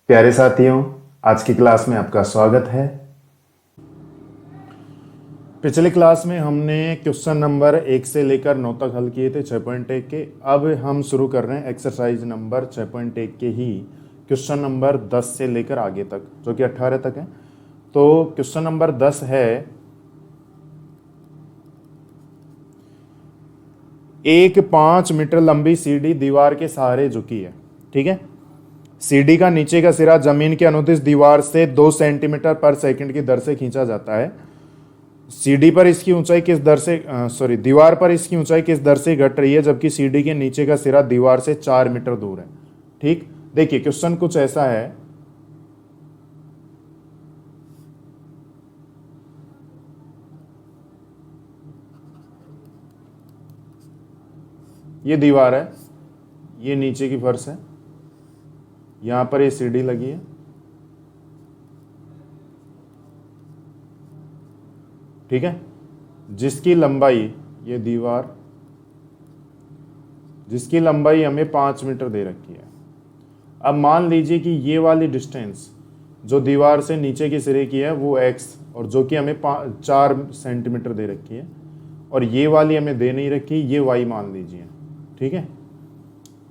प्यारे साथियों, आज की क्लास में आपका स्वागत है। पिछले क्लास में हमने क्वेश्चन नंबर 1 से लेकर 9 तक हल किए थे 6.1 के। अब हम शुरू कर रहे हैं एक्सरसाइज नंबर 6.1 के ही क्वेश्चन नंबर 10 से लेकर आगे तक, जो कि 18 तक है। तो क्वेश्चन नंबर 10 है, एक 5 मीटर लंबी सीढ़ी दीवार के सहारे झुकी है। ठीक है, सीढ़ी का नीचे का सिरा जमीन के अनुदिश दीवार से 2 सेंटीमीटर पर सेकंड की दर से खींचा जाता है। सीढ़ी पर इसकी ऊंचाई किस दर से दीवार पर इसकी ऊंचाई किस दर से घट रही है, जबकि सीढ़ी के नीचे का सिरा दीवार से 4 मीटर दूर है। ठीक, देखिए क्वेश्चन कुछ ऐसा है। ये दीवार है, ये नीचे की फर्श है, यहां पर ये सीढ़ी लगी है। ठीक है, जिसकी लंबाई, ये दीवार जिसकी लंबाई हमें 5 मीटर दे रखी है। अब मान लीजिए कि ये वाली डिस्टेंस जो दीवार से नीचे के सिरे की है वो x, और जो कि हमें 4 सेंटीमीटर दे रखी है, और ये वाली हमें दे नहीं रखी, ये y मान लीजिए। ठीक है,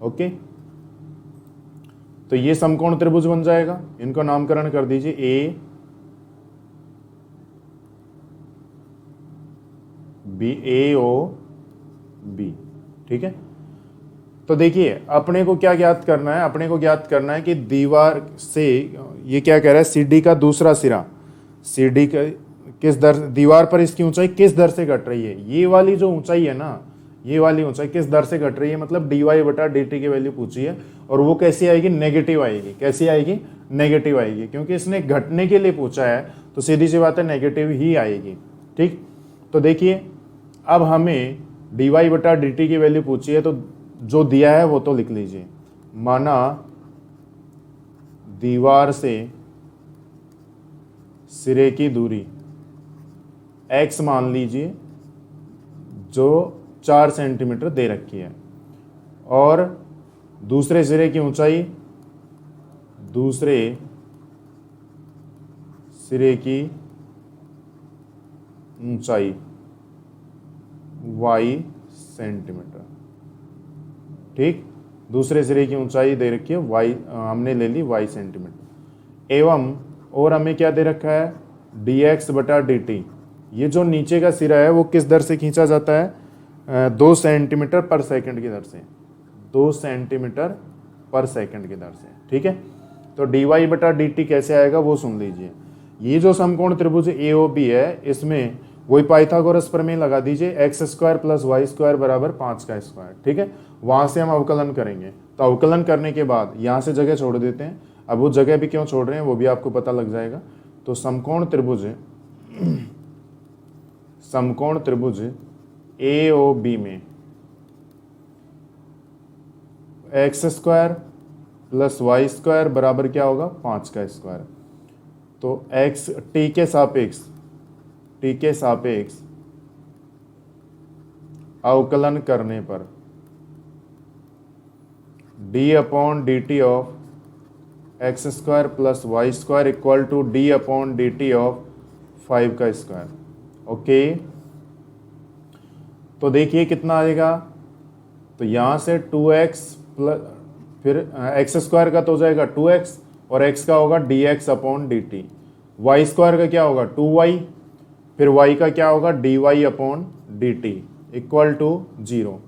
ओके। तो ये समकोण त्रिभुज बन जाएगा। इनको नामकरण कर दीजिए A B, A O B. ठीक है, तो देखिए अपने को क्या ज्ञात करना है, अपने को ज्ञात करना है कि दीवार से, ये क्या कह रहा है, सीढ़ी का दूसरा सिरा, सीढ़ी का किस दर, दीवार पर इसकी ऊंचाई किस दर से घट रही है। ये वाली जो ऊंचाई है ना, ये वाली ऊंचाई किस दर से घट रही है, मतलब dy/dt की वैल्यू पूछी है, और वो कैसी आएगी, नेगेटिव आएगी। कैसी आएगी, नेगेटिव आएगी, क्योंकि इसने घटने के लिए पूछा है तो सीधी सी बात है नेगेटिव ही आएगी। ठीक, तो देखिए अब हमें dy/dt की वैल्यू पूछी है, तो जो दिया है वो तो लिख लीजिए। माना दीवार से सिरे की दूरी x मान लीजिए, जो 4 सेंटीमीटर दे रखी है, और दूसरे सिरे की ऊंचाई, दूसरे सिरे की ऊंचाई y सेंटीमीटर। ठीक, दूसरे सिरे की ऊंचाई दे रखी है y, हमने ले ली y सेंटीमीटर, एवं और हमें क्या दे रखा है, dx/dt। ये जो नीचे का सिरा है वो किस दर से खींचा जाता है, 2 सेंटीमीटर पर सेकंड की दर से, 2 सेंटीमीटर पर सेकंड की दर से। ठीक है, तो dy/dt कैसे आएगा वो सुन लीजिए। ये जो समकोण त्रिभुज AOB है, इसमें वही पाइथागोरस प्रमेय लगा दीजिए, x² + y² = 5 का स्क्वायर। ठीक है, वहां से हम अवकलन करेंगे, तो अवकलन करने के बाद यहां से जगह छोड़ देते हैं। अब वो जगह भी क्यों छोड़ रहे हैं वो भी आपको पता लग जाएगा। तो समकोण त्रिभुज AOB में x² + y² बराबर क्या होगा, 5 का स्क्वायर। तो x t के सापेक्ष अवकलन करने पर d/dt of x² + y² equal to d/dt of 5 का स्क्वायर। ओके, तो देखिए कितना आएगा, तो यहां से 2x प्लस, फिर x² का तो हो जाएगा 2x, और x का होगा dx/dt, y² का क्या होगा 2y, फिर y का क्या होगा dy/dt इक्वल टू 0।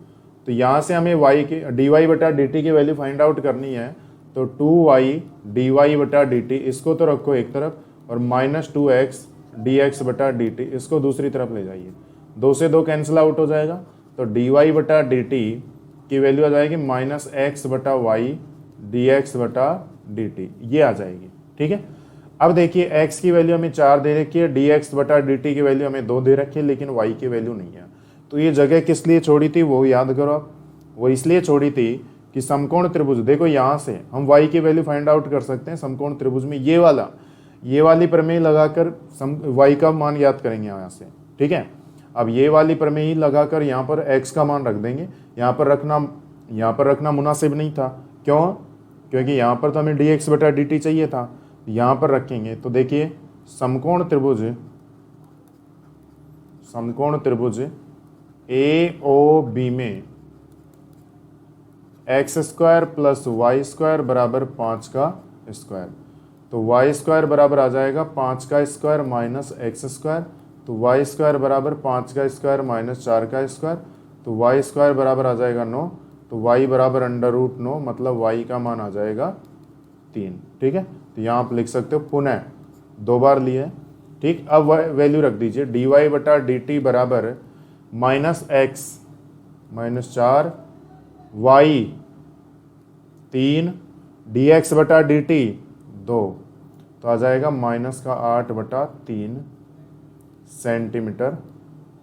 तो यहाँ से हमें y के dy/dt की वैल्यू फाइंड आउट करनी है, तो 2y dy/dt इसको तो रखो एक तरफ, और -2x dx/dt इसको दूसरी तरफ ले जाइए। 2 से 2 कैंसिल आउट हो जाएगा, तो dy/dt की वैल्यू आ जाएगी -x/y dx/dt, ये आ जाएगी। ठीक है, अब देखिए x की वैल्यू हमें 4 दे रखी है, dx/dt की वैल्यू हमें 2 दे रखी है, लेकिन y की वैल्यू नहीं है। तो ये जगह किस लिए छोड़ी थी वो याद करो आप। वो इसलिए छोड़ी थी कि समकोण त्रिभुज, देखो यहाँ से हम y की वैल्यू फाइंड आउट कर सकते हैं समकोण त्रिभुज में, ये वाली प्रमेय लगाकर y का मान याद करेंगे यहाँ से। ठीक है, अब ये वाली प्रमेय लगाकर यहाँ पर x का मान रख देंगे। यहाँ पर रखना मुनासिब नहीं था, क्यों, क्योंकि यहाँ पर तो हमें dx बटा dt चाहिए था, यहाँ पर रखेंगे। तो देखिए समकोण त्रिभुज ए ओ बी में x square plus y square बराबर 5 का स्क्वायर, तो वाई स्क्वायर बराबर आ जाएगा 5 का स्क्वायर माइनस एक्स स्क्वायर, तो वाई स्क्वायर बराबर 5 का स्क्वायर माइनस 4 का स्क्वायर, तो वाई स्क्वायर बराबर आ जाएगा 9, तो वाई बराबर √9, मतलब वाई का मान आ जाएगा 3। ठीक है, तो यहाँ आप लिख सकते हो, पुनः 2 बार लिए। ठीक, अब वैल्यू रख दीजिए, डी वाई बटा डी टी बराबर minus x minus 4 y 3 d x बटा डी टी 2, तो आ जाएगा माइनस का 8/3 सेंटीमीटर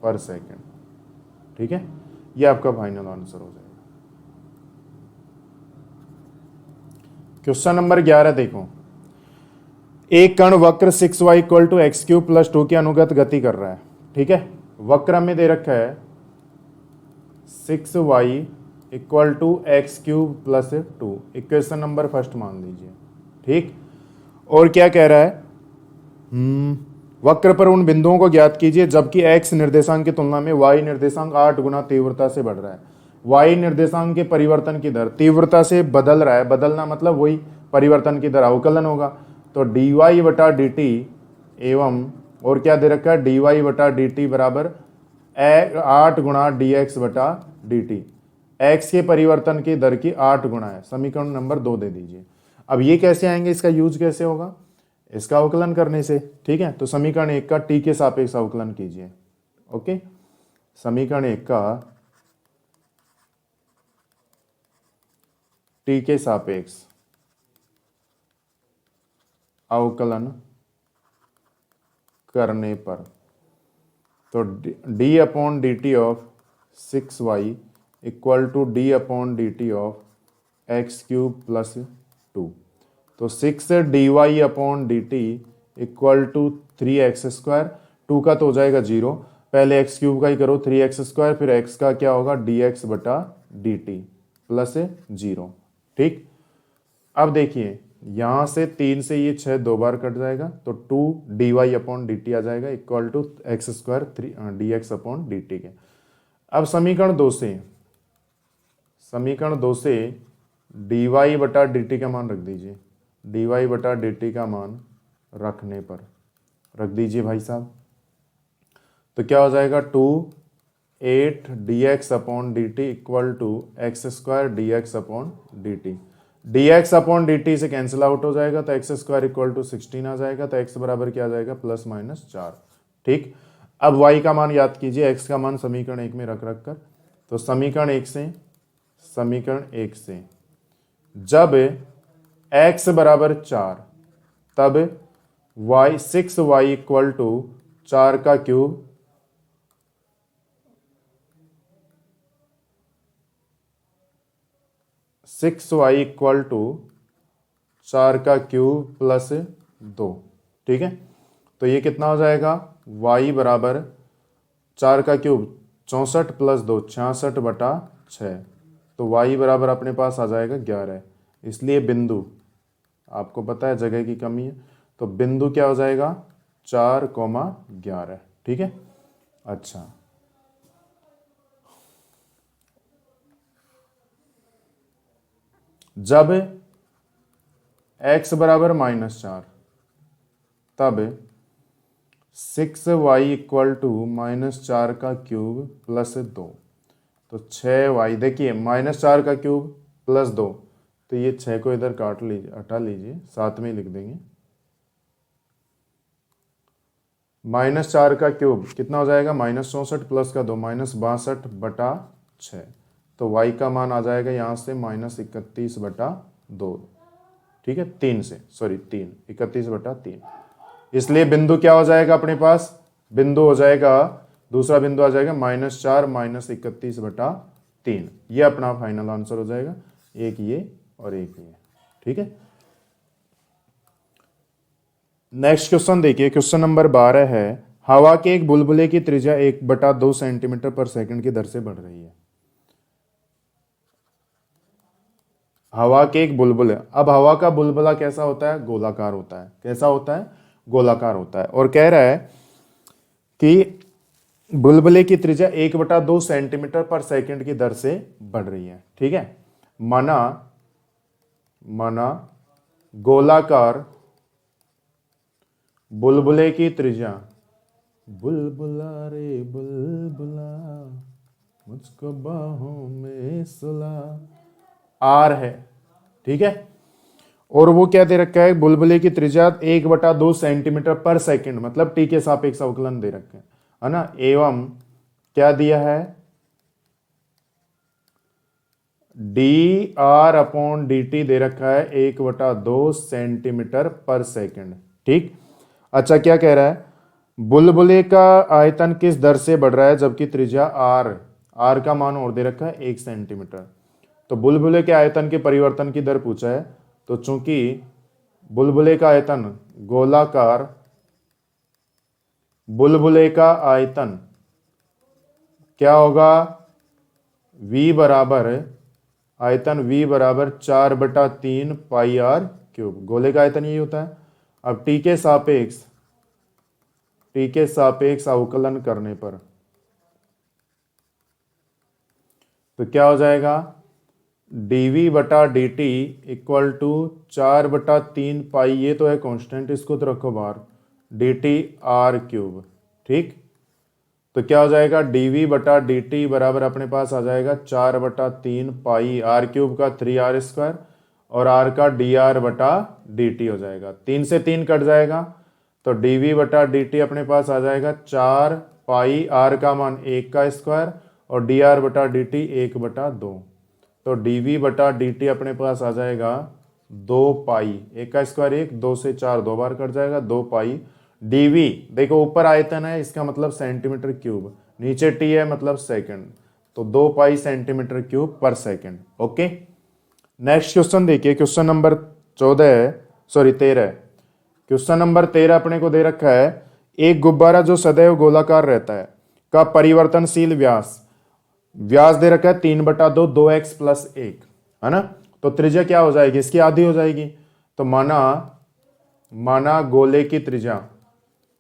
पर सेकेंड। ठीक है, ये आपका फाइनल आंसर हो जाएगा। क्वेश्चन नंबर 11 देखो, एक कण वक्र 6y = x³ + 2 के अनुगत गति कर रहा है। ठीक है, वक्र में दे रखा है 6y = x³ + 2, equation number first मान लीजिए। ठीक, और क्या कह रहा है, वक्र पर उन बिंदुओं को ज्ञात कीजिए जबकि x निर्देशांक की तुलना में y निर्देशांक 8 गुना तीव्रता से बढ़ रहा है। y निर्देशांक के परिवर्तन की दर तीव्रता से बदल रहा है, बदलना मतलब वही परिवर्तन की दर अवकलन होगा। तो dy बटा डी टी एवं और क्या दे रखा है, dy बटा डी टी बराबर 8 गुणा dx बटा डी टी, x के परिवर्तन की दर की 8 गुणा है। समीकरण नंबर 2 दे दीजिए। अब ये कैसे आएंगे, इसका यूज कैसे होगा, इसका अवकलन करने से। ठीक है, तो समीकरण 1 का t के सापेक्ष अवकलन कीजिए। ओके, समीकरण 1 का t के सापेक्ष अवकलन करने पर, तो d/dt of 6y = d/dt of x³ + 2, तो 6 dy/dt = 3x², 2 का तो हो जाएगा 0, पहले x³ का ही करो 3x², फिर x का क्या होगा dx बटा dt प्लस 0। ठीक, अब देखिए यहाँ से 3 से ये 6 2 बार कट जाएगा, तो 2 dy/dt आ जाएगा = x² 3 dx/dt के। अब समीकरण 2 से dy बटा dt का मान रख दीजिए, dy बटा dt का मान रखने पर रख दीजिए भाई साहब, तो क्या हो जाएगा 8 dx/dt = x² dx/dt, dx/dt से कैंसिल आउट हो जाएगा, तो x² = 16 आ जाएगा, तो x बराबर क्या आ जाएगा +-4। ठीक, अब y का मान याद कीजिए, x का मान समीकरण 1 में रख कर, तो समीकरण 1 से जब x बराबर 4 तब 6y = 4 का क्यूब, 6y = 4 का क्यूब प्लस 2। ठीक है, तो ये कितना हो जाएगा, y बराबर 4 का क्यूब 64 + 2 66/6, तो y बराबर अपने पास आ जाएगा 11। इसलिए बिंदु, आपको पता है जगह की कमी है, तो बिंदु क्या हो जाएगा 4,11। ठीक है, अच्छा जब x बराबर -4 तब 6y = -4 का क्यूब प्लस 2, तो 6y, देखिए -4 का क्यूब प्लस 2, तो ये 6 को इधर काट लीजिए, हटा लीजिए, साथ में लिख देंगे। -4 का क्यूब कितना हो जाएगा, -64 प्लस का 2 -62/6, तो y का मान आ जाएगा यहाँ से -31/2। ठीक है, 3 से, सॉरी 3, 31/3। इसलिए बिंदु क्या हो जाएगा अपने पास, बिंदु हो जाएगा, दूसरा बिंदु आ जाएगा -4 -31/3। ये अपना फाइनल आंसर हो जाएगा, एक ये और एक ये। ठीक है, नेक्स्ट क्वेश्चन देखिए, क्वेश्चन नंबर 12 है, हवा के एक बुलबुले की त्रिज्या 1/2 सेंटीमीटर पर सेकंड की दर से बढ़ रही है। हवा के एक बुलबुले, अब हवा का बुलबुला कैसा होता है, गोलाकार होता है। कैसा होता है, गोलाकार होता है। और कह रहा है कि बुलबुले की त्रिज्या 1/2 सेंटीमीटर पर सेकंड की दर से बढ़ रही है। ठीक है, माना गोलाकार बुलबुले की त्रिज्या, बुलबुला रे बुलबुला मुझको बाहों में सुला, आर है। ठीक है, और वो क्या दे रखा है, बुलबुले की त्रिज्या 1/2 सेंटीमीटर पर सेकंड, मतलब टी के सापेक्ष अवकलन दे रखे है ना। एवं क्या दिया है, D R upon D T दे रखा है 1/2 सेंटीमीटर पर सेकंड। ठीक, अच्छा क्या कह रहा है, बुलबुले का आयतन किस दर से बढ़ रहा है, जबकि त्रिज्या आर का मान और दे रखा है 1 सेंटीमीटर। तो बुलबुले के आयतन के परिवर्तन की दर पूछा है, तो चूंकि बुलबुले का आयतन गोलाकार बुलबुले का आयतन क्या होगा, v बराबर आयतन v बराबर 4/3 पाई आर क्यूब। गोले का आयतन यही होता है। अब टी के सापेक्ष अवकलन करने पर तो क्या हो जाएगा, dv/dt इक्वल टू 4/3 पाई, ये तो है कांस्टेंट, इसको तो रखो बाहर, dt आर क्यूब। ठीक, तो क्या हो जाएगा, dv/dt बराबर अपने पास आ जाएगा 4/3 पाई आर क्यूब का 3r² और r का dr/dt हो जाएगा। 3 से 3 कट जाएगा, तो dv/dt अपने पास आ जाएगा 4 पाई r का मान 1 का स्क्वायर और dr/dt 1/2। तो dv/dt अपने पास आ जाएगा 2 पाई, 1 का स्क्वायर 1, 2 से 4 2 बार कट जाएगा, 2 पाई dv, देखो ऊपर आयतन है इसका मतलब सेंटीमीटर क्यूब, नीचे t है मतलब सेकंड, तो 2 पाई सेंटीमीटर क्यूब पर सेकंड। ओके, नेक्स्ट क्वेश्चन देखिए, क्वेश्चन नंबर 13। क्वेश्चन नंबर 13 अपने को दे रखा है, एक गुब्बारा जो सदैव गोलाकार रहता है का परिवर्तनशील व्यास दे रखा है 3/2 2x + 1, है ना। तो त्रिज्या क्या हो जाएगी, इसकी आधी हो जाएगी। तो माना गोले की त्रिज्या,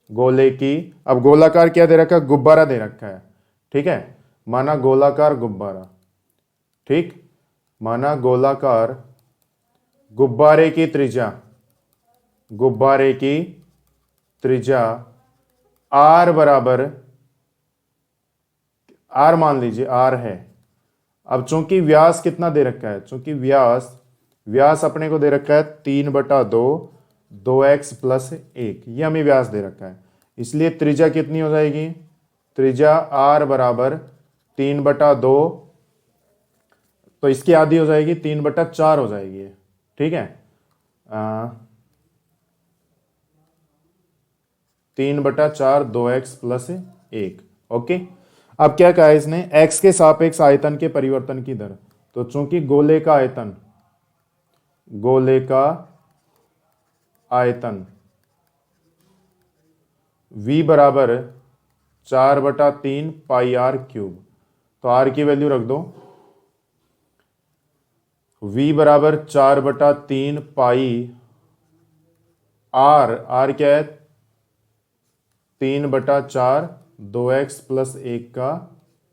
अब गोलाकार क्या दे रखा है, गुब्बारा दे रखा है। ठीक है, माना गोलाकार गुब्बारा, ठीक, माना गोलाकार गुब्बारे की त्रिज्या आर बराबर, आर मान लीजिए आर है। अब चूंकि व्यास कितना दे रखा है, चूंकि व्यास अपने को दे रखा है 3/2 2x + 1, ये हमें व्यास दे रखा है, इसलिए त्रिज्या कितनी हो जाएगी, त्रिज्या r बराबर 3/2, तो इसकी आधी हो जाएगी 3/4 हो जाएगी। ठीक है, 3/4 2x + 1। ओके, अब क्या कहा है इसने, x के सापेक्ष आयतन के परिवर्तन की दर। तो चूंकि गोले का आयतन v बराबर 4/3 पाई आर क्यूब, तो r की वैल्यू रख दो, v बराबर 4/3 पाई r क्या है 3/4 2x + 1 का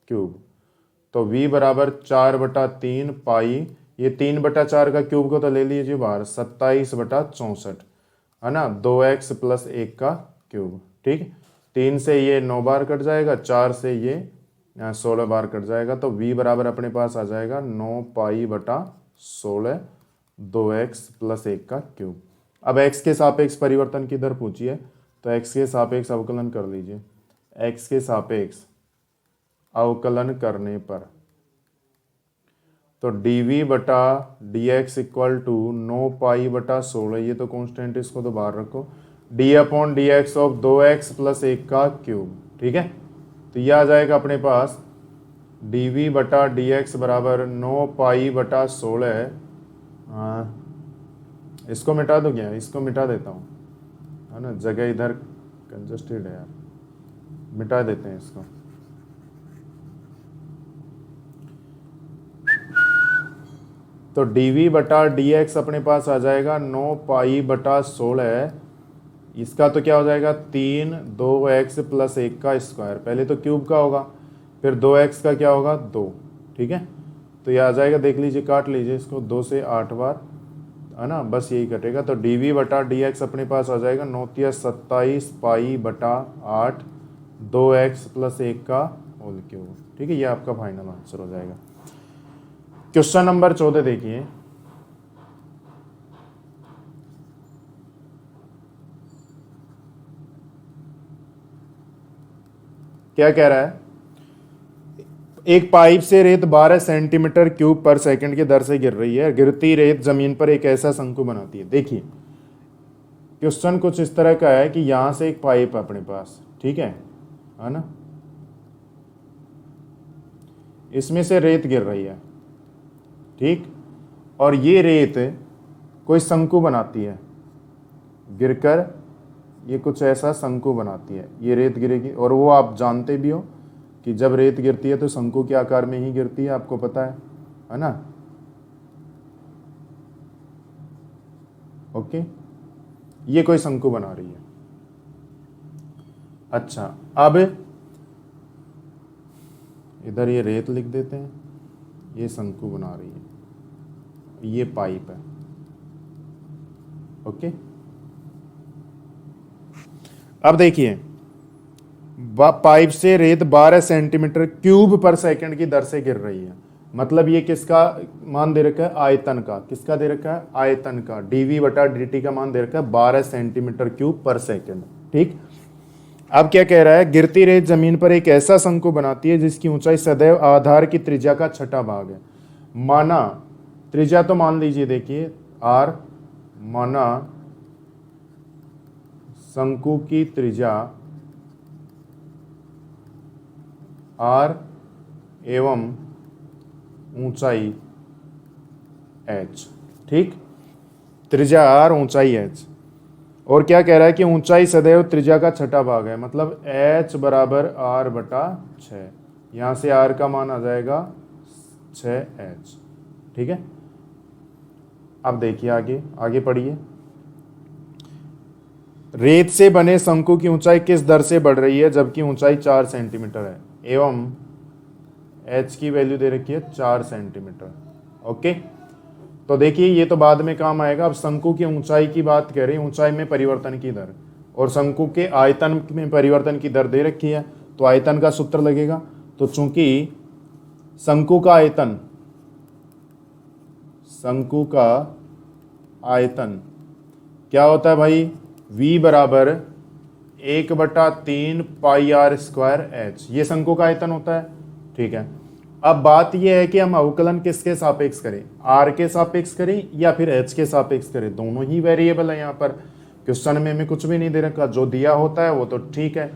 क्यूब, तो v बराबर 4/3 पाई, ये 3/4 का क्यूब को तो ले लीजिए बाहर, 27/64, है ना, 2x + 1 का क्यूब। ठीक, 3 से ये 9 बार कट जाएगा, 4 से ये 16 बार कट जाएगा, तो v बराबर अपने पास आ जाएगा 9 पाई/16 2x + 1 का क्यूब। अब x के सापेक्ष परिवर्तन की दर पूछिए, तो x के सापेक्ष अवकलन कर लीजिए, x के सापेक्ष अवकलन करने पर तो dv/dx इक्वल टू 9 पाई/16, ये तो कांस्टेंट, इसको तो बाहर रखो, d/dx ऑफ 2x + 1 का क्यूब। ठीक है, तो ये आ जाएगा अपने पास dv/dx बराबर 9 पाई/16, इसको मिटा दो, क्या इसको मिटा देता हूँ, है ना, जगह इधर कंजस्टेड है यार, मिटा देते हैं इसको। तो dv बटा dx अपने पास आ जाएगा 9 पाई बटा 16। इसका तो क्या हो जाएगा 3 2x प्लस 1 का स्क्वायर, पहले तो क्यूब का होगा, फिर 2x का क्या होगा 2। ठीक है, तो ये आ जाएगा, देख लीजिए काट लीजिए इसको, 2 से 8 बार है ना, बस यही कटेगा। तो dv बटा dx अपने पास आ जाएगा 9 तिया 27 पाई बटा 8 2x प्लस 1 का होल क्यूब। ठीक है, ये आपका फाइनल आंसर हो जाएगा। क्वेश्चन नंबर 14 देखिए, क्या कह रहा है, एक पाइप से रेत 12 सेंटीमीटर क्यूब पर सेकंड की दर से गिर रही है। गिरती रेत जमीन पर एक ऐसा शंकु बनाती है। देखिए क्वेश्चन कुछ इस तरह का है कि यहां से एक पाइप है अपने पास, ठीक है ना, इसमें से रेत गिर रही है, ठीक, और ये रेत कोई शंकु बनाती है, गिरकर ये कुछ ऐसा शंकु बनाती है, ये रेत गिरेगी। और वो आप जानते भी हो कि जब रेत गिरती है तो शंकु के आकार में ही गिरती है, आपको पता है ना। ओके, ये कोई शंकु बना रही है। अच्छा, अब इधर ये रेत लिख देते हैं, ये शंकु बना रही है, ये पाइप है। ओके, अब देखिए पाइप से रेत 12 सेंटीमीटर क्यूब पर सेकंड की दर से गिर रही है, मतलब ये किसका मान दे रखा है, आयतन का। किसका दे रखा है, आयतन का। dv बटा dt का मान दे रखा है 12 सेंटीमीटर क्यूब पर सेकंड। ठीक, अब क्या कह रहा है, गिरती रेत जमीन पर एक ऐसा शंकु बनाती है जिसकी ऊंचाई सदैव आधार की त्रिज्या का छठा भाग है। माना त्रिज्या तो मान लीजिए, देखिए r, माना शंकु की त्रिज्या r एवं ऊंचाई h। ठीक, त्रिज्या r, ऊंचाई h। और क्या कह रहा है कि ऊंचाई सदैव त्रिज्या का छठा भाग है, मतलब h बराबर r बटा 6। यहां से r का मान आ जाएगा 6h। ठीक है, अब देखिए आगे पढ़िए। रेत से बने शंकु की ऊंचाई किस दर से बढ़ रही है जबकि ऊंचाई 4 सेंटीमीटर है, एवं h की वैल्यू दे रखी है 4 सेंटीमीटर। ओके, तो देखिए ये तो बाद में काम आएगा। अब शंकु की ऊंचाई की बात करें, ऊंचाई में परिवर्तन की दर, और शंकु के आयतन में परिवर्तन की दर दे रखी है, तो आयतन का सूत्र लगेगा। तो चूंकि शंकु का आयतन क्या होता है भाई, v बराबर 1/3 पाई r स्क्वायर h, ये शंकु का आयतन होता है। ठीक है, अब बात यह है कि हम अवकलन किसके सापेक्ष करें, r के सापेक्ष करें या फिर h के सापेक्ष करें। दोनों ही वेरिएबल है यहाँ पर, क्वेश्चन में हमें कुछ भी नहीं दे रखा, जो दिया होता है वो तो ठीक है,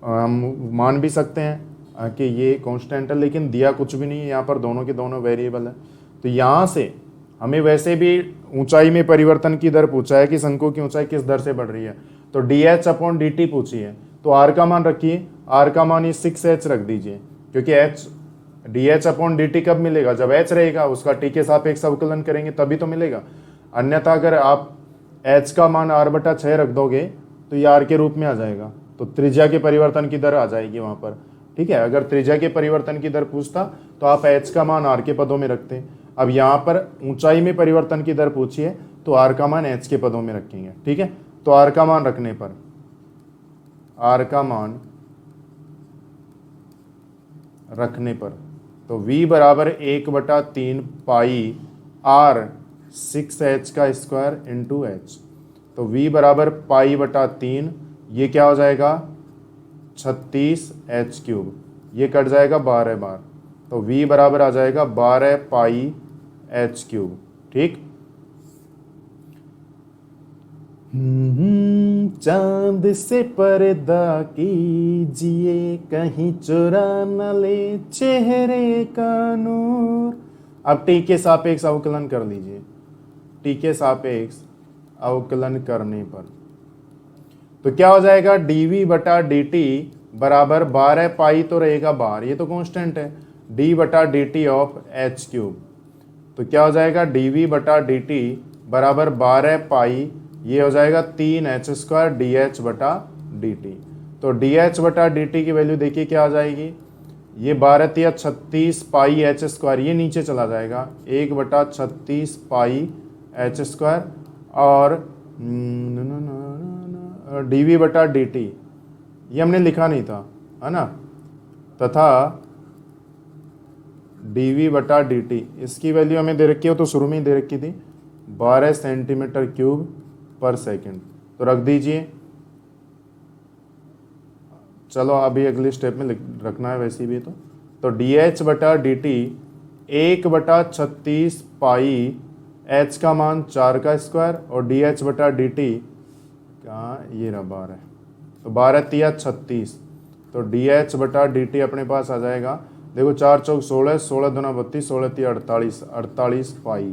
हम मान भी सकते हैं कि ये कांस्टेंट है, लेकिन दिया कुछ भी नहीं है यहाँ पर, दोनों के दोनों वेरिएबल है। तो यहाँ से हमें वैसे भी ऊंचाई में परिवर्तन की दर पूछा है कि शंकु की ऊंचाई किस दर से बढ़ रही है, तो dh अपॉन dt पूछी है, तो r का मान रखिए, r का मान ये 6h रख दीजिए, क्योंकि h dh अपॉन dt कब मिलेगा, जब h रहेगा, उसका t के सापेक्ष अवकलन करेंगे तभी तो मिलेगा। अन्यथा अगर आप h का मान r बटा 6 रख दोगे तो ये r के रूप में आ जाएगा, तो त्रिज्या के परिवर्तन की दर आ जाएगी वहाँ पर। ठीक है, अगर त्रिज्या के परिवर्तन की दर पूछता तो आप h का मान r के पदों में रखते। अब यहाँ पर ऊंचाई में परिवर्तन की दर पूछी है तो r का मान h के पदों में रखेंगे। ठीक है, तो r का मान रखने पर तो v बराबर 1/3 पाई r 6h का स्क्वायर इंटू h, तो v बराबर पाई बटा 3, ये क्या हो जाएगा 36h क्यूब, ये कट जाएगा 12 बार, तो v बराबर आ जाएगा 12 पाई h क्यूब। ठीक, चांद से पर्दा कीजिए कहीं चुरा न ले चेहरे का नूर। अब टी के सापेक्ष अवकलन कर लीजिए, टी के सापेक्ष अवकलन करने पर तो क्या हो जाएगा, dv बटा dt बराबर 12 पाई तो रहेगा बाहर, ये तो कांस्टेंट है, d बटा dt ऑफ h क्यूब, तो क्या हो जाएगा dv बटा dt बराबर 12 पाई, ये हो जाएगा 3h² dh बटा dt। तो dh बटा dt की वैल्यू देखिए क्या आ जाएगी, ये 12 तिया 36 पाई h², ये नीचे चला जाएगा 1/36 पाई h², और dv बटा dt ये हमने लिखा नहीं था, है ना, तथा dv बटा dt इसकी वैल्यू हमें दे रखी हो, तो शुरू में ही दे रखी थी 12 सेंटीमीटर क्यूब पर सेकंड। तो रख दीजिए। चलो अभी अगले स्टेप में रखना है वैसे भी। तो dh बटा dt 1/36 पाई h का मान 4 का स्क्वायर, और dh बटा dt का ये रहा 12, तो 12 तिया 36, तो dh बटा dt अपने पास आ जाएगा, देखो 4 चौक 16, 16 दूना 32, 16 तिया 48, 48 पाई,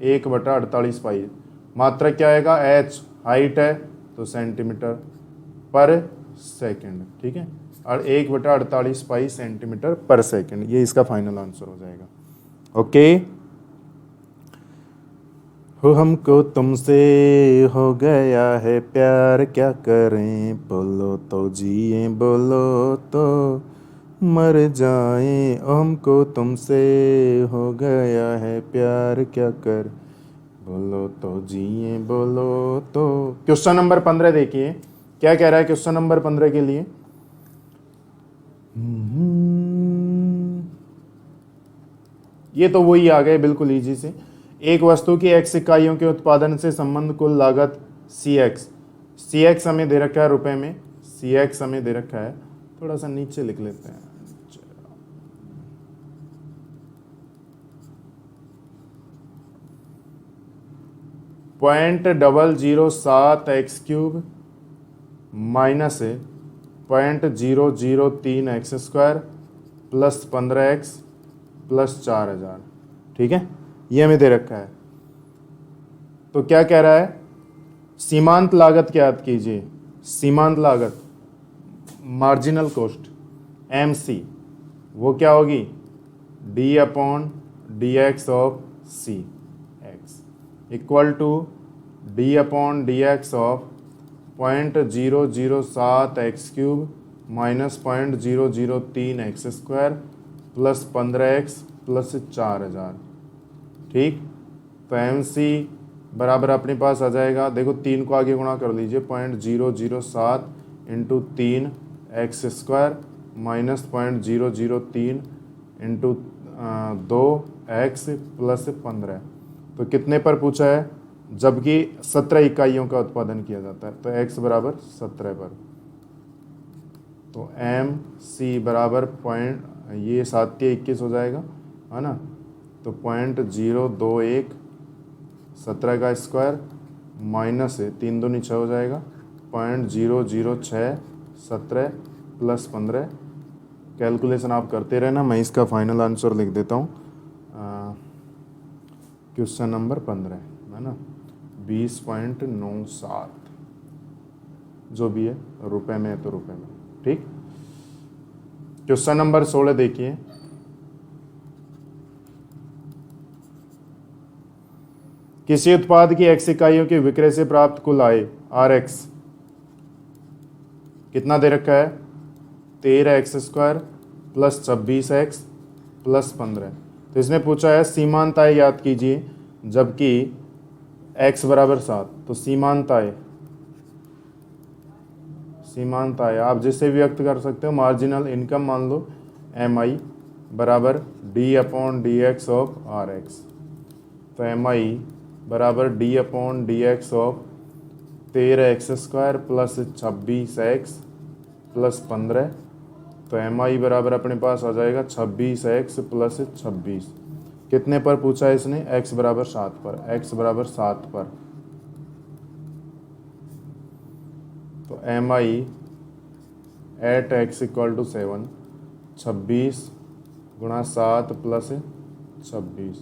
1/48 पाई। मात्रा क्या आएगा, h हाइट है तो सेंटीमीटर पर सेकंड, ठीक है, और 1/48 पाई सेंटीमीटर पर सेकंड, ये इसका फाइनल आंसर हो जाएगा। ओके, हो हमको तुमसे हो गया है प्यार, क्या करें बोलो तो जिए बोलो तो मर जाएं, हमको तुमसे हो गया है प्यार, क्या कर बोलो तो जिए बोलो तो। क्वेश्चन नंबर 15 देखिए क्या कह रहा है क्वेश्चन नंबर 15 के लिए। ये तो वही आ गए बिल्कुल इजी से। एक वस्तु की x इकाइयों के उत्पादन से संबंध कुल लागत cx हमें दे रखा है रुपए में, cx हमें दे रखा है, थोड़ा सा नीचे लिख लेते हैं, 0.007 x³ minus 0.003 x² plus 15x plus 4000, ठीक है, ये हमें दे रखा है। तो क्या कह रहा है, सीमांत लागत क्या याद कीजिए, सीमांत लागत मार्जिनल कॉस्ट MC, वो क्या होगी d/dx of cx equal to d/dx of 0.007 x³ minus 0.003 x² plus 15x plus 4000, ठीक। तो MC बराबर अपने पास आ जाएगा, देखो 3 को आगे गुणा कर लीजिए, 0.007 into 3 x² minus 0.003 into 2x plus 15, तो कितने पर पूछा है, जबकि 17 इकाइयों का उत्पादन किया जाता है, तो x बराबर 17 पर। तो MC बराबर ये 7×21 हो जाएगा, है ना, तो 0.021 17 का स्क्वायर माइनस 3 दूनी 6 हो जाएगा, 0.006 17 प्लस 15। कैलकुलेशन आप करते रहना, मैं इसका फाइनल आंसर लिख देता हूँ। क्वेश्चन नंबर 15 है ना, 20.97, जो भी है रुपए में है तो रुपए में, ठीक। क्वेश्चन नंबर 16 देखिए, किसी उत्पाद की x इकाइयों की विक्रय से प्राप्त कुल आय RX कितना दे रखा है, 13x² प्लस 26x प्लस 15। तो इसमें पूछा है सीमांत आय याद कीजिए, जबकि x बराबर 7, तो सीमांत आय आप जिससे भी व्यक्त कर सकते हो, मार्जिनल इनकम मान लो MI बराबर d/dx ऑफ RX। तो MI बराबर d/dx of 13x² plus 26x plus 15। तो MI बराबर अपने पास आ जाएगा 26x प्लस 26, कितने पर पूछा है इसने, x बराबर 7 पर, x बराबर 7 पर। तो MI at x equal to 7, 26 गुणा 7 प्लस 26,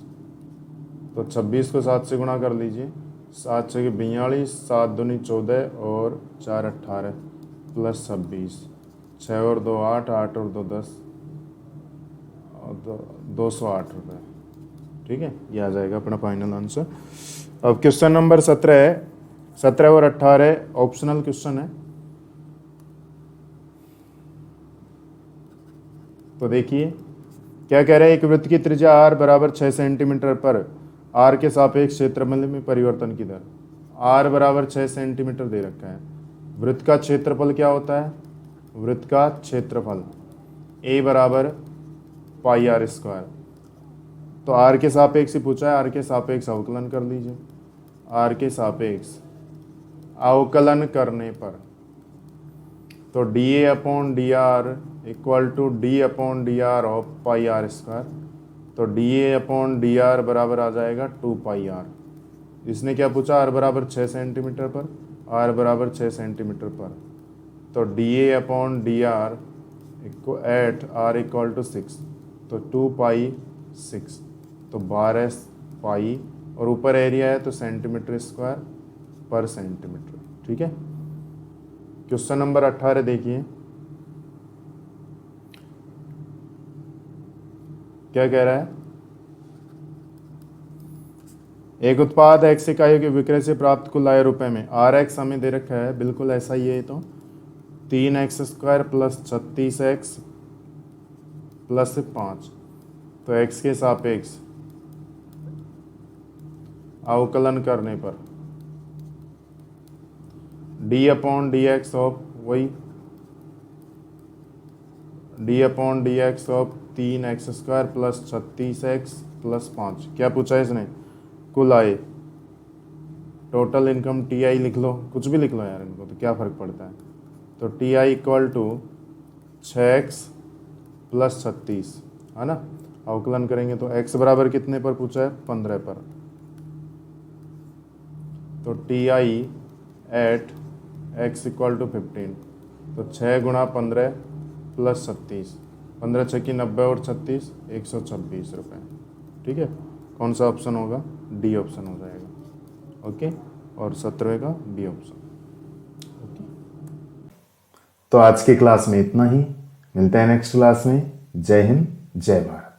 तो 26 को 7 से गुणा कर लीजिए, 7 6 42, 7 दूनी 14 और 4 18 प्लस 26, 6 और 2 8, 8 और 2 10, और 208 रुपये, ठीक है, ये आ जाएगा अपना फाइनल आंसर। अब क्वेश्चन नंबर 17 है, 17 और 18 ऑप्शनल क्वेश्चन है। तो देखिए क्या कह रहा है, एक वृत्त की त्रिज्या r बराबर 6 सेंटीमीटर पर r के सापेक्ष क्षेत्रफल में परिवर्तन की दर। r बराबर 6 सेंटीमीटर दे रखा है। वृत्त का क्षेत्रफल क्या होता है, वृत्त का क्षेत्रफल a बराबर पाई आर स्क्वायर। तो r के सापेक्ष ही पूछा है, r के सापेक्ष अवकलन कर लीजिए। r के सापेक्ष अवकलन करने पर तो dA upon d r equal to d upon d r of pi r square. तो dA अपॉन डी आर बराबर आ जाएगा 2 पाई आर। इसने क्या पूछा, r बराबर 6 सेंटीमीटर पर, r बराबर 6 सेंटीमीटर पर। तो dA upon d r at r equal to 6, तो 2 पाई 6, तो 12 पाई, और ऊपर एरिया है तो सेंटीमीटर स्क्वायर पर सेंटीमीटर। ठीक है, क्वेश्चन नंबर 18 देखिए क्या कह रहा है, एक उत्पाद x इकाइयों के विक्रय से प्राप्त कुल आय रुपए में, Rx हमें दे रखा है, बिल्कुल ऐसा ही है। तो 3x square plus 36x plus 5, तो x के सापेक्ष अवकलन करने पर d upon D x of वही d upon D x of 3x square plus 36x plus 5। क्या पूछा है इसने, कुल आय, टोटल इनकम TI लिख लो, कुछ भी लिख लो यार, इनको तो क्या फ़र्क पड़ता है। तो TI equal to 6x plus 36 है ना, अवकलन करेंगे तो x बराबर कितने पर पूछा है, 15 पर। तो TI at x equal to 15, तो 6 गुणा 15 प्लस 36, 15 6 की 90 और 36 126 रुपये। ठीक है, कौन सा ऑप्शन होगा, डी ऑप्शन हो जाएगा। ओके, और 17वें का डी ऑप्शन। ओके, तो आज की क्लास में इतना ही, मिलते हैं नेक्स्ट क्लास में। जय हिंद, जय भारत।